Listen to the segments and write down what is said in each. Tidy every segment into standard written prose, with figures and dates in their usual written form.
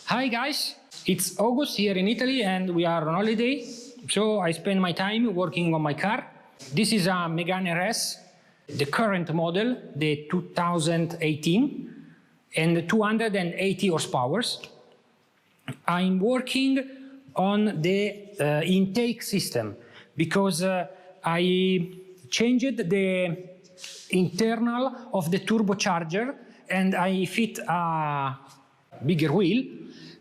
Hi guys, it's August here in Italy and we are on holiday, so I spend my time working on my car. This is a Megane RS, the current model, the 2018, and 280 horsepower. I'm working on the intake system because I changed the internal of the turbocharger and I fit a bigger wheel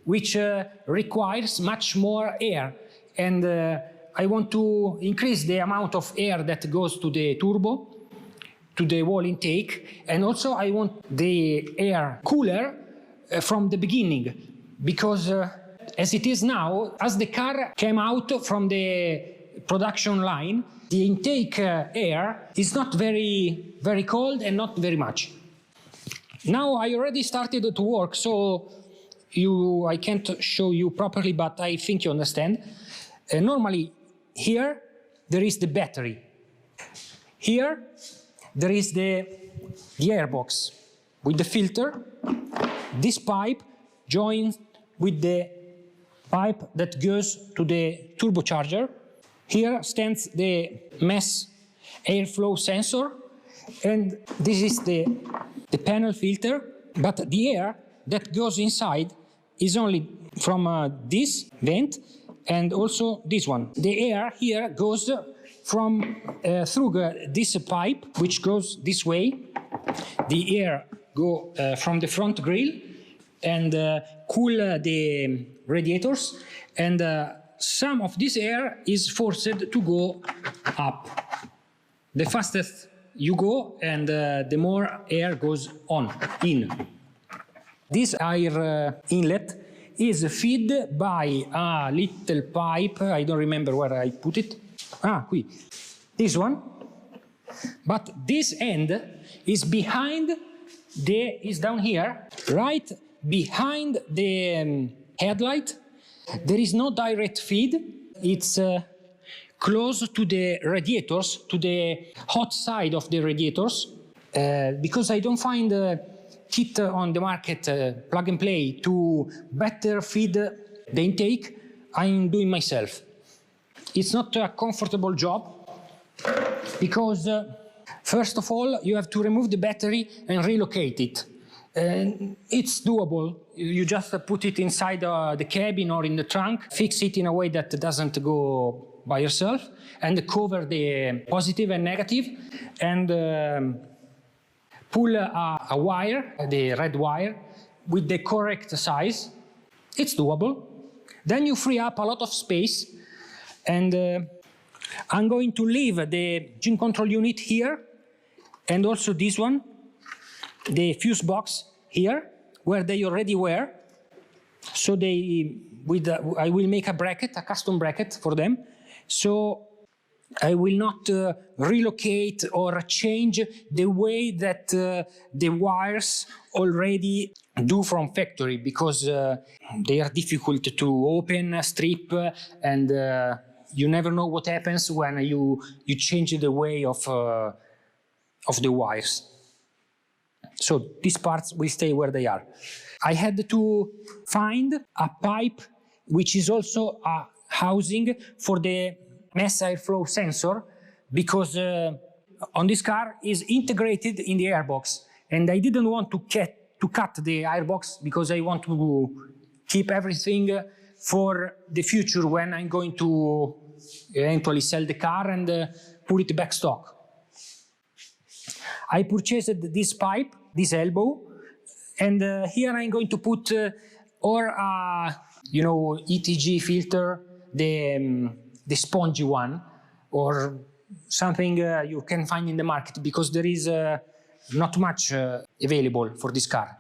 which requires much more air, and I want to increase the amount of air that goes to the turbo, to the wall intake, and also I want the air cooler from the beginning, because as it is now, as the car came out from the production line, the intake air is not very cold and not very much. Now I already started to work, so I can't show you properly, but I think you understand. Normally, here there is the battery. Here there is the airbox with the filter. This pipe joins with the pipe that goes to the turbocharger. Here stands the mass airflow sensor, and this is the panel filter, but the air that goes inside is only from this vent and also this one. The air here goes from through this pipe, which goes this way. The air go from the front grille and cool the radiators, and some of this air is forced to go up. The fastest you go, and the more air goes in. This air inlet is fed by a little pipe, I don't remember where I put it. Qui. This one. But this end is behind is down here, right behind the headlight. There is no direct feed. It's close to the radiators, to the hot side of the radiators, because I don't find kit on the market, plug and play, to better feed the intake. I'm doing myself. It's not a comfortable job because first of all you have to remove the battery and relocate it. It's doable. You just put it inside the cabin or in the trunk, fix it in a way that doesn't go by yourself, and cover the positive and negative, and pull a wire, the red wire, with the correct size. It's doable. Then you free up a lot of space, and I'm going to leave the engine control unit here, and also this one, the fuse box here, where they already were. So I will make a bracket, a custom bracket for them. So I will not relocate or change the way that the wires already do from factory, because they are difficult to open, strip, and you never know what happens when you change the way of the wires. So these parts will stay where they are. I had to find a pipe which is also a housing for the mass airflow sensor, because on this car is integrated in the airbox, and I didn't want to cut the airbox because I want to keep everything for the future when I'm going to eventually sell the car and put it back stock. I purchased this pipe, this elbow, and here I'm going to put or ETG filter, the spongy one, or something you can find in the market, because there is not much available for this car.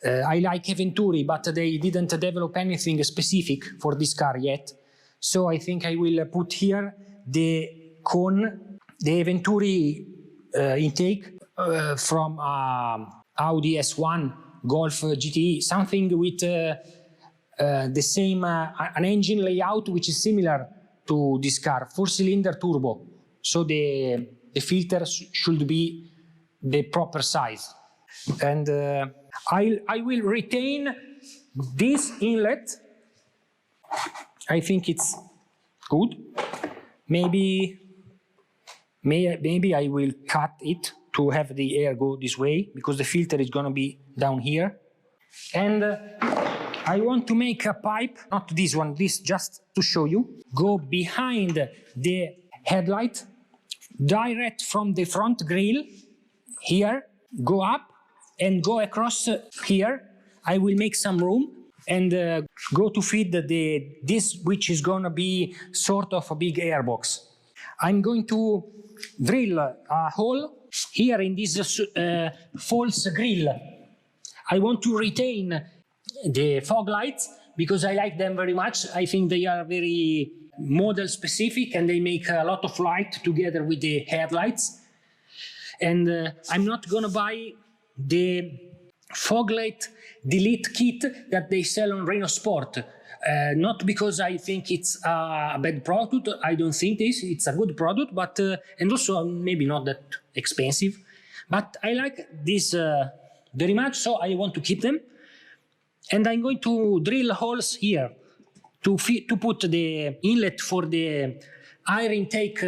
I like Venturi, but they didn't develop anything specific for this car yet. So I think I will put here the cone, the Venturi intake from Audi S1, Golf GTE, something with the same, an engine layout which is similar to this car, 4-cylinder turbo. So the filter should be the proper size. And I will retain This inlet, I think it's good. Maybe I will cut it to have the air go this way, because the filter is gonna be down here. And I want to make a pipe, not this one, this just to show you, go behind the headlight, direct from the front grille, here, go up and go across here. I will make some room and go to feed this, which is gonna be sort of a big airbox. I'm going to drill a hole here in this false grill. I want to retain the fog lights because I like them very much. I think they are very model specific and they make a lot of light together with the headlights. And I'm not gonna buy the fog light delete kit that they sell on Renault Sport. Not because I think it's a bad product. I don't think this. It's a good product, but and also maybe not that expensive. But I like this very much, so I want to keep them. And I'm going to drill holes here to put the inlet for the air intake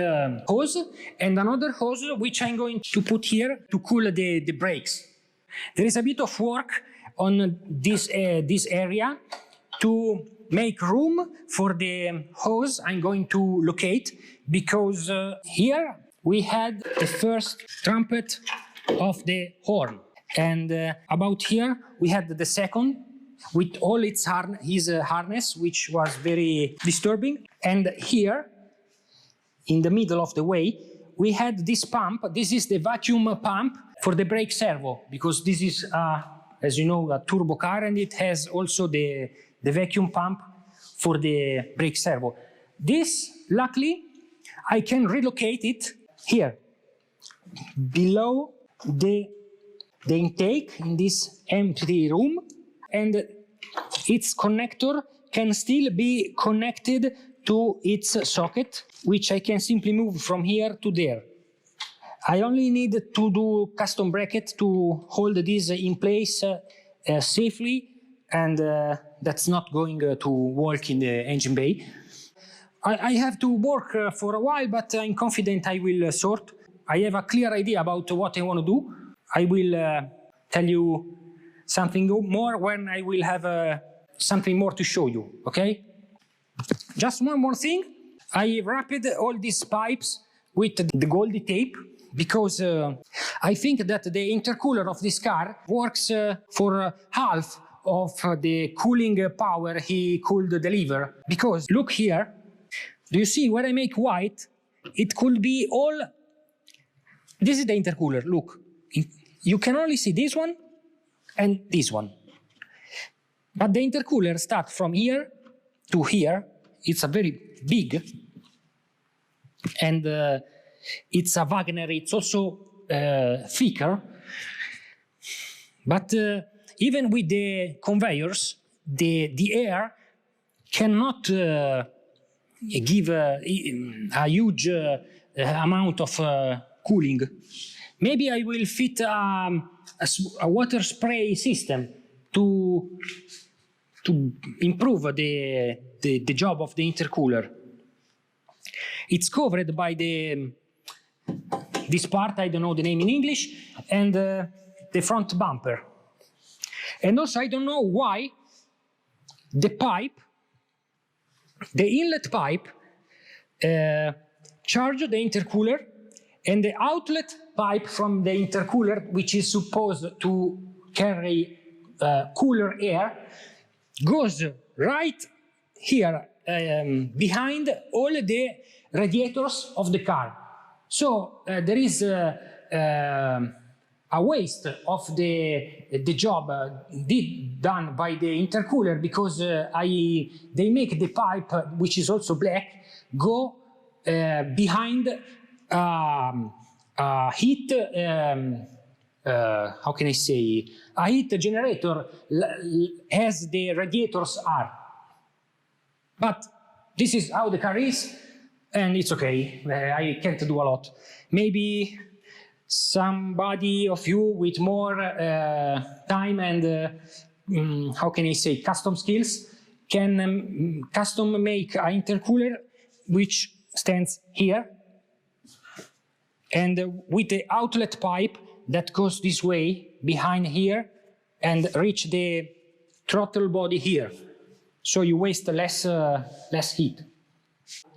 hose, and another hose which I'm going to put here to cool the brakes. There is a bit of work on this area to make room for the hose I'm going to locate, because here we had the first trumpet of the horn, and about here we had the second with all its harness, which was very disturbing. And here in the middle of the way we had this pump. This is the vacuum pump for the brake servo, because this is as you know, a turbo car, and it has also the vacuum pump for the brake servo. This, luckily, I can relocate it here, below the intake in this empty room, and its connector can still be connected to its socket, which I can simply move from here to there. I only need to do custom bracket to hold this in place safely, and that's not going to work in the engine bay. I have to work for a while, but I'm confident I will sort. I have a clear idea about what I want to do. I will tell you something more when I will have something more to show you, okay? Just one more thing. I wrapped all these pipes with the Goldie tape, because I think that the intercooler of this car works for half of the cooling power he could deliver. Because look here, do you see where I make white? It could be all... This is the intercooler, look. You can only see this one and this one. But the intercooler starts from here to here. It's a very big, and it's a Wagner. It's also thicker. But even with the conveyors, the air cannot give a huge amount of cooling. Maybe I will fit a water spray system to improve the job of the intercooler. It's covered by this part, I don't know the name in English, and the front bumper. And also I don't know why the pipe, the inlet pipe, charge the intercooler, and the outlet pipe from the intercooler, which is supposed to carry cooler air, goes right here behind all the radiators of the car. So there is a waste of the job done by the intercooler, because they make the pipe, which is also black, go behind heat, how can I say, a heat generator as the radiators are. But this is how the car is, and it's okay. I can't do a lot. Maybe somebody of you with more time and how can I say, custom skills, can custom make an intercooler which stands here and with the outlet pipe that goes this way behind here and reach the throttle body here. So you waste less heat.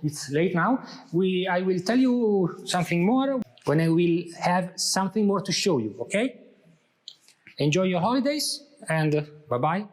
It's late now. I will tell you something more when I will have something more to show you, okay? Enjoy your holidays and bye-bye.